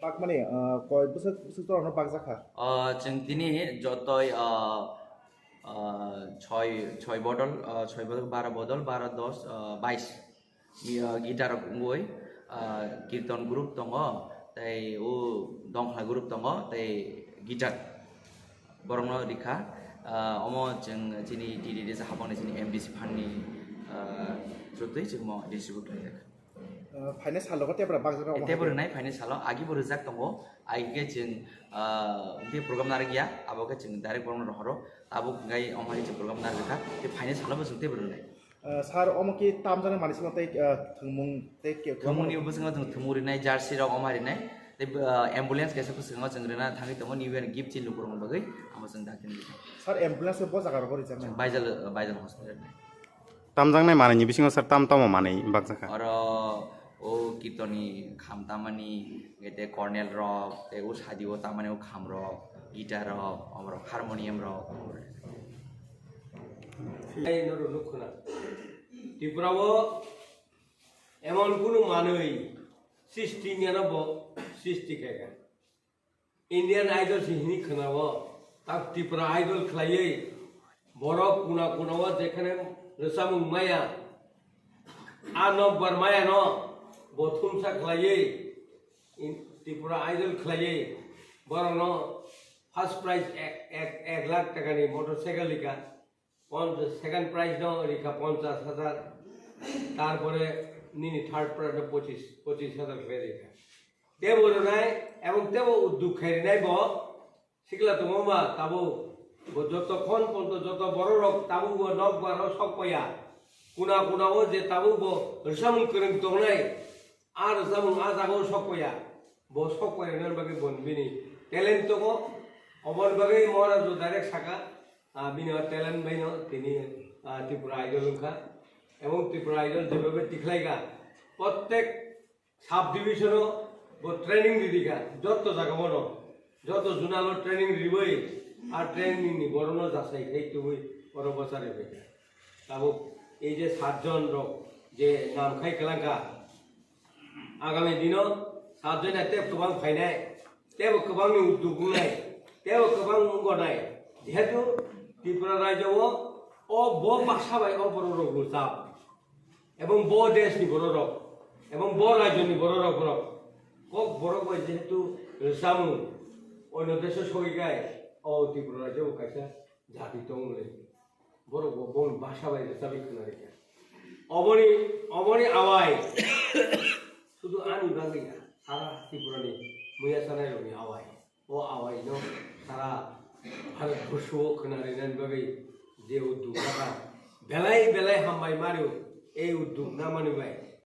পাক মানে কয় বছর বছর আমরা পাক জাখা जों दिनै जतय ছয় বটল 12 বটল 12 10 22 गिटार गय कीर्तन ग्रुप दङ तै उ दंखला ग्रुप दङ तै गिटार बरंनो रिखा अमो जों दिनै डिडिडि हाबांनाय जोंनि एमबिसि फान्डनि थ्रुयै जों म डिस्ट्रिब्युट खालामदों फाइनेन्स हालगा तेब्रा पाक जाखा तेबर नाय फाइनेन्स हालाव आगि बर जाक दङ आइगे जों बे प्रग्राम नार गया आबोके जों डाइरेक्ट बरंनो हरो आबो गाय अमारि जों प्रग्राम नार रेखा बे फाइनेन्स हालाव जों तेबर नाय सार अमकी ताम जाने मानिस मते थंमुं ते के थंमुंनि बसंगा जों थंमुरिनाय जार्सि राव अमारिनाय ते एम्बुलेंस केसे बसंगा जों रेना थांगि दङ निउ इयार गिफ्ट चिलु बरंनो बगै आमो जों दाखिन सार एम्बुलेंस बो जागा रगरि जाना बाइजल हॉस्पिटल तामजांनाय मानायनि बिसिङाव सार ताम तामाव मानाय बाक जाखा आरो ओ कीर्तनी खाम तामानि गेते कर्नेल रक ते उ सादिओ तामाने उ खाम रक गिटार रक अमर हारमोनियम रक এই নর লক্ষণা ত্রিপুরাও এমন কোনো মানুষ সৃষ্টি নিয়ানব সৃষ্টি খাইগা ইন্ডিয়ান আইডল সিহিনি খনাও তাক ত্রিপুরা আইডল খাইয়ে বড় কোনা কোনাও যেখানে রসামুং মায়া আনব বর্মায়া ন বথুমসা খাইয়ে ত্রিপুরা আইডল খাইয়ে বড় ন ফার্স্ট প্রাইজ 1 লাখ টাকানি মোটরসাইকেল লিখা সেকেন্ড প্রাইজ দাও রেখা 50,000 তারপরে নিনি থার্ড প্রাইজ 25,000 খেয়ে রেখা দেব নাই এবং দেব উদ্যোগ খেয়ে নাই ব শিখলা তো মামা তাবো যতক্ষণ পর্যন্ত যত বড় রক তাবু নক বারো সব পয়া কোনা কোনাও যে তাবু ব রসামুন করেন তো নাই আর রসামুন আজ আগো সব পয়া ব সব পয়া নেন বাকি বনবিনি ট্যালেন্ট তো অবন বাকি মরা जो ডাইরেক্ট শাখা বিনা ট্যালেন্ট বাইন তিনি ত্রিপুরা আইডল খা এবং ত্রিপুরা আইডল যেভাবে টিকলাইগা প্রত্যেক সাব ডিভিশনও ট্রেনিং দিদিকা যত জায়গা বড় যত জুনালো ট্রেনিং দিবই আর ট্রেনিং নি বড়নো যাচাই সেইটো বই বড় বছরে বেটা তাবো এই যে 7 জন লোক যে নাম খাই কেলাঙ্কা আগামী দিনও 7 জন এতে গোबां ফাইনাই তেও গোबांनि উদ্যোগ নাই তেও गोबां গনাই যেহেতু ত্রিপুরা রাজ্যও ও ব ভাষা বাই ও বড় রোগ চাপ এবং ব দেশনি বড় রোগ এবং ব রাজ্যনি বড় রোগ রোগ কক বড় কই যেহেতু সামু অন্য দেশে সইগায় ও ত্রিপুরা রাজ্য কাইসা জাতি দংলে বড় বন ভাষা বাই চাবি খুনা রেখা অবনি আওয়াই শুধু আনি বাঙ্গিয়া সারা ত্রিপুরানি মুয়া সানাই রবি আওয়াই ও আওয়াই ন সারা भारतबर्ष खोनारिनान बागै जे उद्योग बेलाय बेलाय हामबाय मारियो ए उद्योग ना मानिबाय